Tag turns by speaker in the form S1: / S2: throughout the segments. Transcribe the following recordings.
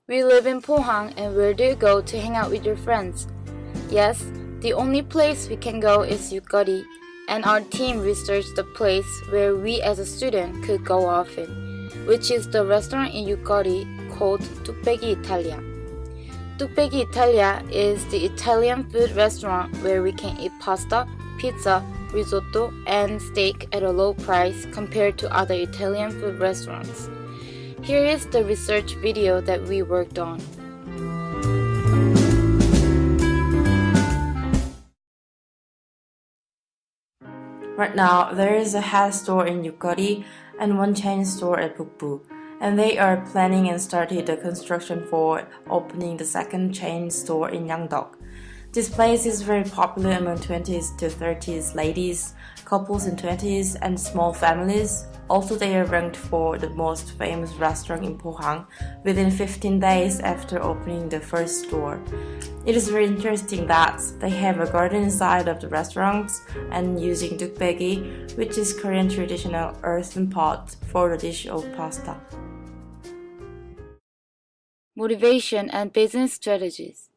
S1: We live in Pohang, and where do you go to hang out with your friends? Yes, the only place we can go is Yukari, and our team researched the place where we as a student could go often, which is the restaurant in Yukari called Tukbegi Italia. Tukbegi Italia is the Italian food restaurant where we can eat pasta, pizza, risotto, and steak at a low price compared to other Italian food restaurants. Here is the research video that we worked on.
S2: Right now, there is a hat store in Yukari and one chain store at Bukbu, and they are planning and started the construction for opening the second chain store in Yangdok. This place is very popular among 20s to 30s ladies, couples in 20s, and small families. Also, they are ranked for the most famous restaurant in Pohang within 15 days after opening the first store. It is very interesting that they have a garden inside of the restaurant and using tukbegi, which is Korean traditional earthen pot for the dish of pasta.
S1: Motivation and business strategies.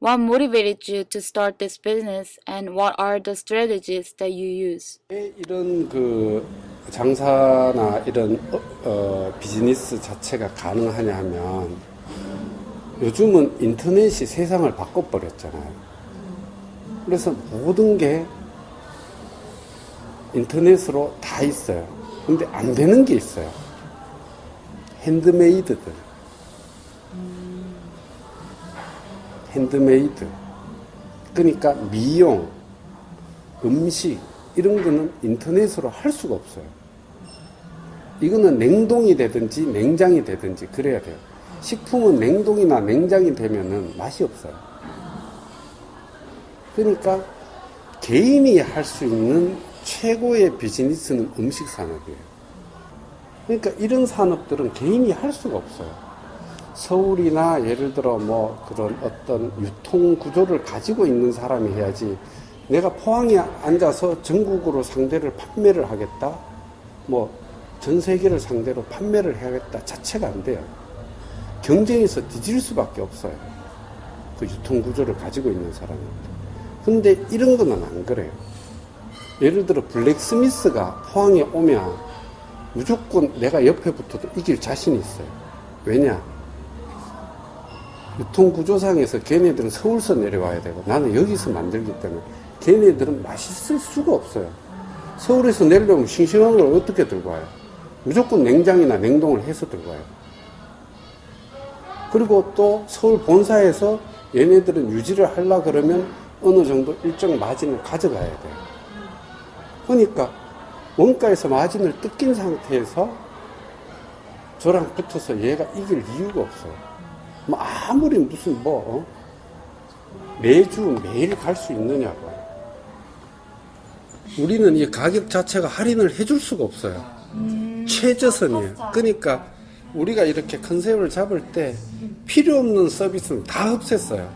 S1: What motivated you to start this business, and what are the strategies that you use?
S3: 이런 장사나 이런 비즈니스 자체가 가능하냐 하면 요즘은 인터넷이 세상을 바꿔버렸잖아요. 그래서 모든 게 인터넷으로 다 있어요. 근데 안 되는 게 있어요. 핸드메이드들. 핸드메이드. 그러니까 미용, 음식 이런 거는 인터넷으로 할 수가 없어요. 이거는 냉동이 되든지 냉장이 되든지 그래야 돼요. 식품은 냉동이나 냉장이 되면은 맛이 없어요. 그러니까 개인이 할 수 있는 최고의 비즈니스는 음식 산업이에요. 그러니까 이런 산업들은 개인이 할 수가 없어요. 서울이나 예를 들어 뭐 그런 어떤 유통 구조를 가지고 있는 사람이 해야지, 내가 포항에 앉아서 전국으로 상대를 판매를 하겠다, 뭐 전 세계를 상대로 판매를 해야겠다 자체가 안 돼요. 경쟁에서 뒤질 수밖에 없어요. 그 유통 구조를 가지고 있는 사람인데. 근데 이런 거는 안 그래요. 예를 들어 블랙스미스가 포항에 오면 무조건 내가 옆에 붙어도 이길 자신이 있어요. 왜냐? 유통구조상에서 걔네들은 서울서 내려와야 되고 나는 여기서 만들기 때문에 걔네들은 맛있을 수가 없어요. 서울에서 내려오면 싱싱한 걸 어떻게 들고 와요? 무조건 냉장이나 냉동을 해서 들고 와요. 그리고 또 서울 본사에서 얘네들은 유지를 하려고 그러면 어느 정도 일정 마진을 가져가야 돼요. 그러니까 원가에서 마진을 뜯긴 상태에서 저랑 붙어서 얘가 이길 이유가 없어요. 뭐 아무리 무슨 매주 매일 갈 수 있느냐고. 우리는 이 가격 자체가 할인을 해줄 수가 없어요. 최저선이에요. 그러니까 우리가 이렇게 컨셉을 잡을 때 필요 없는 서비스는 다 없앴어요.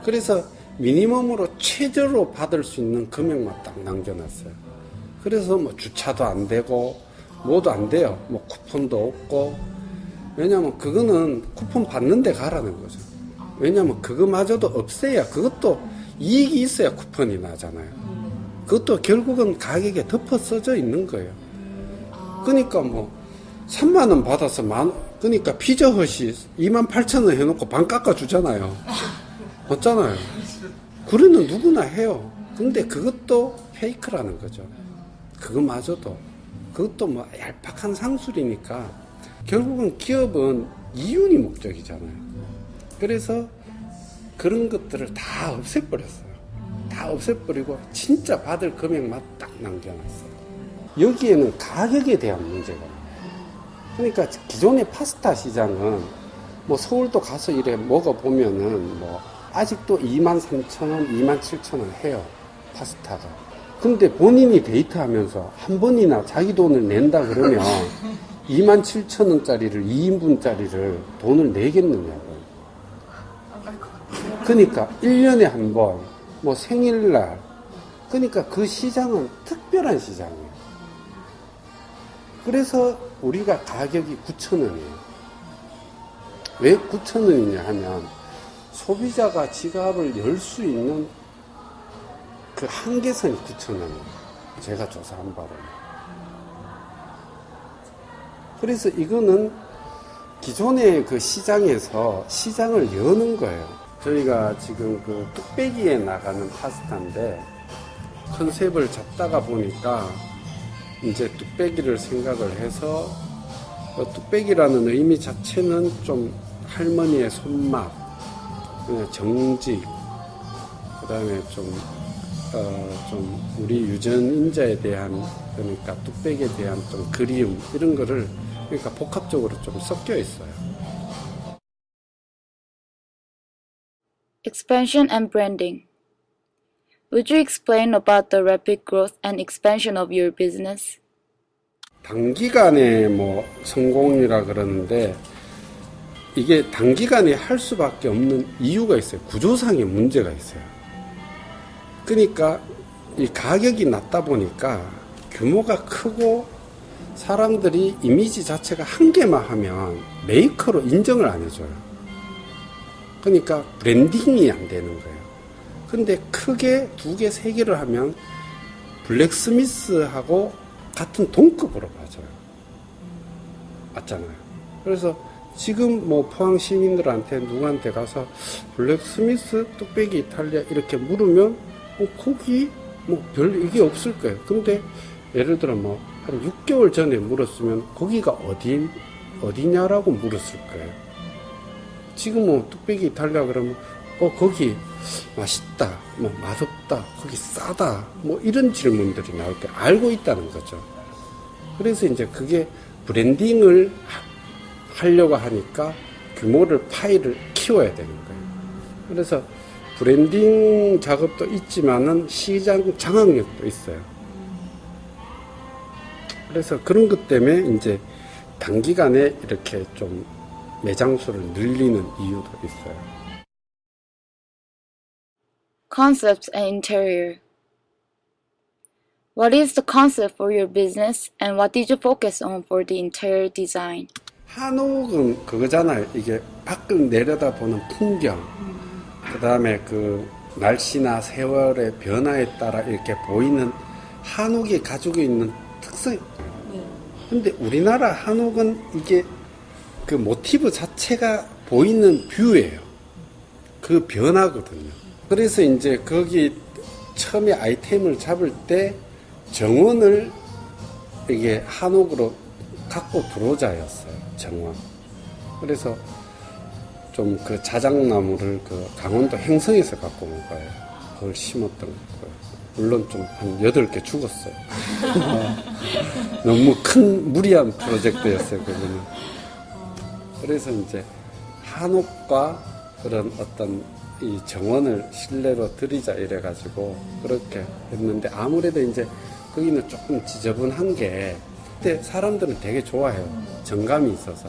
S3: 그래서 미니멈으로 최저로 받을 수 있는 금액만 딱 남겨놨어요. 그래서 뭐 주차도 안 되고 뭐도 안 돼요. 뭐 쿠폰도 없고. 왜냐면 그거는 쿠폰 받는 데 가라는 거죠. 왜냐면 그거마저도 없애야, 그것도 이익이 있어야 쿠폰이 나잖아요. 그것도 결국은 가격에 덮어 써져 있는 거예요. 그러니까 뭐 3만원 받아서 그러니까 피자헛이 28,000원 해놓고 반 깎아주잖아요. 없잖아요. 그래는 누구나 해요. 근데 그것도 페이크라는 거죠. 그거마저도. 그것도 뭐 얄팍한 상술이니까 결국은 기업은 이윤이 목적이잖아요. 그래서 그런 것들을 다 없애버렸어요. 다 없애버리고 진짜 받을 금액만 딱 남겨놨어요. 여기에는 가격에 대한 문제가 나요. 그러니까 기존의 파스타 시장은 뭐 서울도 가서 이래 먹어보면은 뭐 아직도 23,000원, 27,000원 해요. 파스타가. 근데 본인이 데이트하면서 한 번이나 자기 돈을 낸다 그러면 27,000원짜리를 2인분짜리를 돈을 내겠느냐고요. 그러니까 1년에 한 번, 뭐 생일날, 그러니까 그 시장은 특별한 시장이에요. 그래서 우리가 가격이 9,000원이에요. 왜 9,000원이냐 하면 소비자가 지갑을 열 수 있는 그 한계선이 9,000원이에요. 제가 조사한 바로는. 그래서 이거는 기존의 그 시장에서 시장을 여는 거예요. 저희가 지금 그 뚝배기에 나가는 파스타인데 컨셉을 잡다가 보니까 이제 뚝배기를 생각을 해서 뚝배기라는 의미 자체는 좀 할머니의 손맛, 정직, 그 다음에 좀 우리 유전인자에 대한, 그러니까 뚝배기에 대한 좀 그리움, 이런 거를, 그러니까 복합적으로 좀 섞여 있어요.
S1: Expansion and branding. Would you explain about the rapid growth and expansion of your business?
S3: 단기간에 뭐 성공이라 그러는데 이게 단기간에 할 수밖에 없는 이유가 있어요. 구조상의 문제가 있어요. 그러니까 이 가격이 낮다 보니까 규모가 크고 사람들이 이미지 자체가 한 개만 하면 메이커로 인정을 안 해줘요. 그러니까 브랜딩이 안 되는 거예요. 근데 크게 2개, 3개를 하면 블랙스미스하고 같은 동급으로 봐줘요. 맞잖아요. 그래서 지금 뭐 포항 시민들한테 누구한테 가서 블랙스미스 뚝배기 이탈리아 이렇게 물으면 거기 뭐 별 이게 없을 거예요. 근데 예를 들어 뭐 한 6개월 전에 물었으면 거기가 어디냐라고 물었을 거예요. 지금 뭐 뚝배기 이탈리아 그러면 거기 맛있다, 뭐 맛없다, 거기 싸다, 뭐 이런 질문들이 나올 때 알고 있다는 거죠. 그래서 이제 그게 브랜딩을 하려고 하니까 규모를 파일을 키워야 되는 거예요. 그래서 브랜딩 작업도 있지만은 시장 장악력도 있어요. 그래서 그런 것 때문에 이제 단기간에 이렇게 좀 매장 수를 늘리는 이유도 있어요.
S1: Concepts and interior. What is the concept for your business and what did you focus on for the interior design?
S3: 한옥은 그거잖아요. 이게 밖을 내려다보는 풍경, 그 다음에 그 날씨나 세월의 변화에 따라 이렇게 보이는 한옥이 가지고 있는 특성이. 근데 우리나라 한옥은 이게 그 모티브 자체가 보이는 뷰예요. 그 변화거든요. 그래서 이제 거기 처음에 아이템을 잡을 때 정원을 이게 한옥으로 갖고 들어오자였어요. 정원. 그래서 좀 그 자작나무를 그 강원도 행성에서 갖고 온 거예요. 그걸 심었던 거예요. 물론 좀 한 8개 죽었어요. 너무 큰 무리한 프로젝트였어요. 그거는. 그래서 이제 한옥과 그런 어떤 이 정원을 실내로 들이자 이래가지고 그렇게 했는데 아무래도 이제 거기는 조금 지저분한 게 그때 사람들은 되게 좋아해요. 정감이 있어서.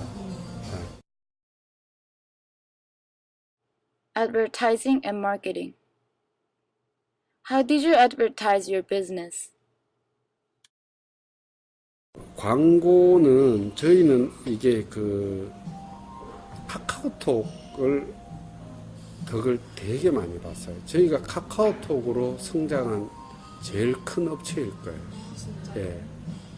S1: Advertising and marketing. How did you advertise your business?
S3: 광고는 저희는 이게 그 카카오톡을 덕을 되게 많이 봤어요. 저희가 카카오톡으로 성장한 제일 큰 업체일 거예요. 예.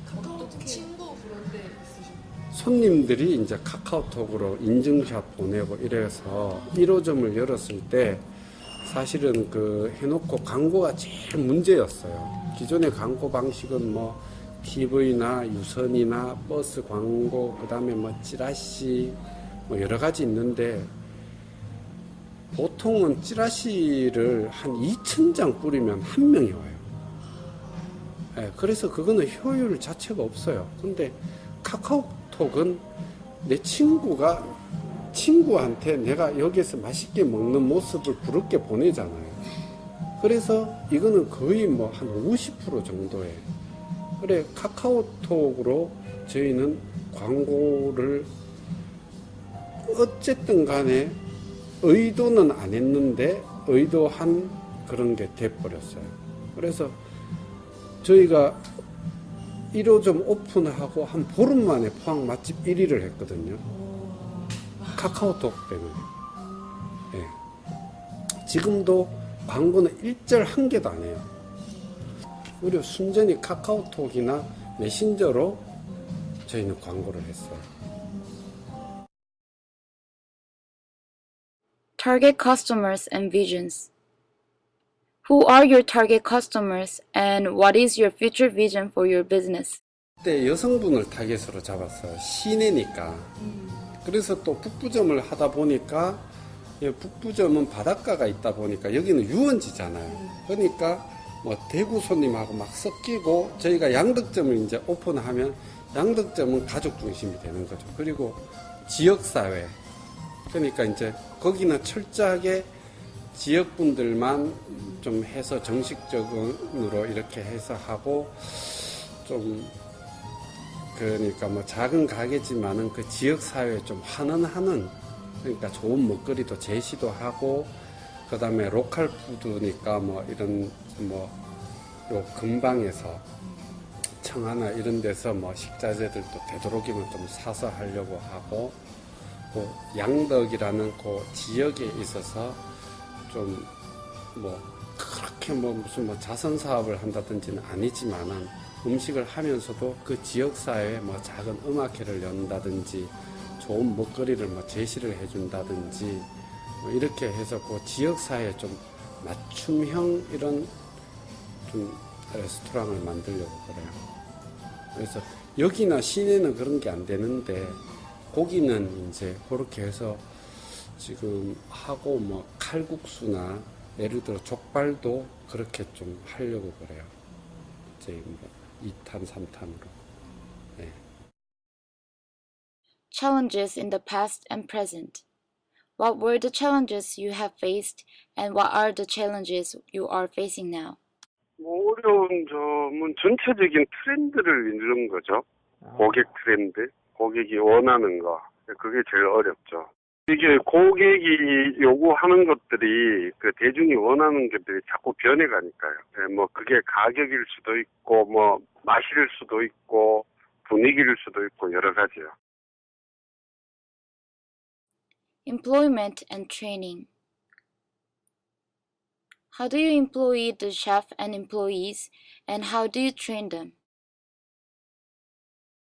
S4: 카카오톡 친구 그런데 있으신가요?
S3: 손님들이 이제 카카오톡으로 인증샷 보내고 이래서 1호점을 열었을 때 사실은 그 해놓고 광고가 제일 문제였어요. 기존의 광고 방식은 뭐 TV나 유선이나 버스 광고, 그 다음에 뭐 찌라시, 뭐 여러 가지 있는데 보통은 찌라시를 한 2,000장 뿌리면 한 명이 와요. 예, 그래서 그거는 효율 자체가 없어요. 근데 카카오톡은 내 친구한테 내가 여기서 맛있게 먹는 모습을 부럽게 보내잖아요. 그래서 이거는 거의 뭐 한 50% 정도에. 그래, 카카오톡으로 저희는 광고를 어쨌든 간에 의도는 안 했는데 의도한 그런 게 돼버렸어요. 그래서 저희가 1호점 오픈하고 한 보름 만에 포항 맛집 1위를 했거든요. 카카오톡 때문에. 예. 지금도 광고는 일절 한 개도 안 해요. 오히려 순전히 카카오톡이나 메신저로 저희는 광고를 했어요.
S1: Target customers and visions. Who are your target customers and what is your future vision for your business?
S3: 그때 여성분을 타겟으로 잡았어요. 시내니까. 그래서 또 북부점을 하다 보니까 북부점은 바닷가가 있다 보니까 여기는 유원지잖아요. 그러니까 뭐 대구 손님하고 막 섞이고 저희가 양덕점을 이제 오픈하면 양덕점은 가족 중심이 되는 거죠. 그리고 지역사회. 그러니까 이제 거기는 철저하게 지역분들만 좀 해서 정식적으로 이렇게 해서 하고 좀 그러니까 뭐 작은 가게지만은 그 지역사회에 좀 환원하는 그러니까 좋은 먹거리도 제시도 하고 그 다음에 로컬 푸드니까 뭐 이런 뭐 요 근방에서 청하나 이런 데서 뭐 식자재들도 되도록이면 좀 사서 하려고 하고 그 양덕이라는 그 지역에 있어서 좀 뭐 그렇게 뭐 무슨 뭐 자선 사업을 한다든지는 아니지만은 음식을 하면서도 그 지역 사회에 뭐 작은 음악회를 연다든지 좋은 먹거리를 뭐 제시를 해준다든지 뭐 이렇게 해서 그 지역 사회에 좀 맞춤형 이런 좀 레스토랑을 만들려고 그래요. 그래서 여기나 시내는 그런 게 안 되는데 고기는 이제 그렇게 해서 지금 하고 뭐 칼국수나 예를 들어 족발도 그렇게 좀 하려고 그래요. 이제 뭐 2탄, 3탄으로. 네.
S1: Challenges in the past and present. What were the challenges you have faced and what are the challenges you are facing now?
S5: 뭐 어려운 점은 전체적인 트렌드를 이루는 거죠. 고객 트렌드, 고객이 원하는 거. 그게 제일 어렵죠. 이게 고객이 요구하는 것들이 그 대중이 원하는 것들이 자꾸 변해가니까요. 네, 뭐 그게 가격일 수도 있고 뭐 맛일 수도 있고 분위기일 수도 있고 여러 가지요.
S1: Employment and training. How do you employ the chef and employees and how do you train them?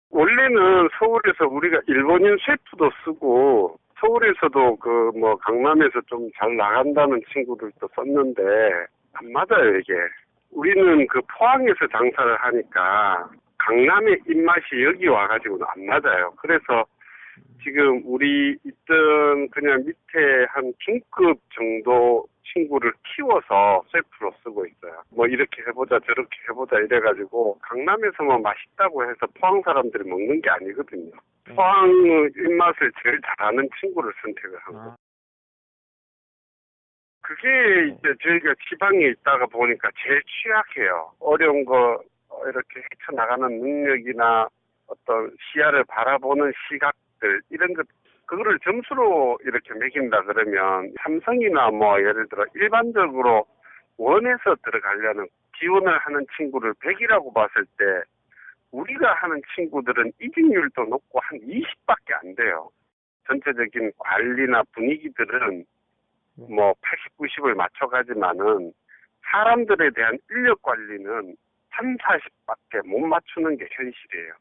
S5: 원래는 서울에서 우리가 일본인 셰프도 쓰고 서울에서도 그 뭐 강남에서 좀 잘 나간다는 친구들도 썼는데 안 맞아요 이게. 우리는 그 포항에서 장사를 하니까 강남의 입맛이 여기 와가지고는 안 맞아요. 그래서 지금 우리 있던 그냥 밑에 한 중급 정도 친구를 키워서 셰프로 쓰고 있어요. 뭐 이렇게 해보자 저렇게 해보자 이래가지고 강남에서만 맛있다고 해서 포항 사람들이 먹는 게 아니거든요. 포항의 입맛을 제일 잘하는 친구를 선택을 한 거죠. 그게 이제 저희가 지방에 있다가 보니까 제일 취약해요. 어려운 거 이렇게 헤쳐나가는 능력이나 어떤 시야를 바라보는 시각들 이런 것 그거를 점수로 이렇게 매긴다 그러면 삼성이나 뭐 예를 들어 일반적으로 원에서 들어가려는 지원을 하는 친구를 100이라고 봤을 때 우리가 하는 친구들은 이직률도 높고 한 20밖에 안 돼요. 전체적인 관리나 분위기들은 뭐 80, 90을 맞춰가지만은 사람들에 대한 인력 관리는 3, 40밖에 못 맞추는 게 현실이에요.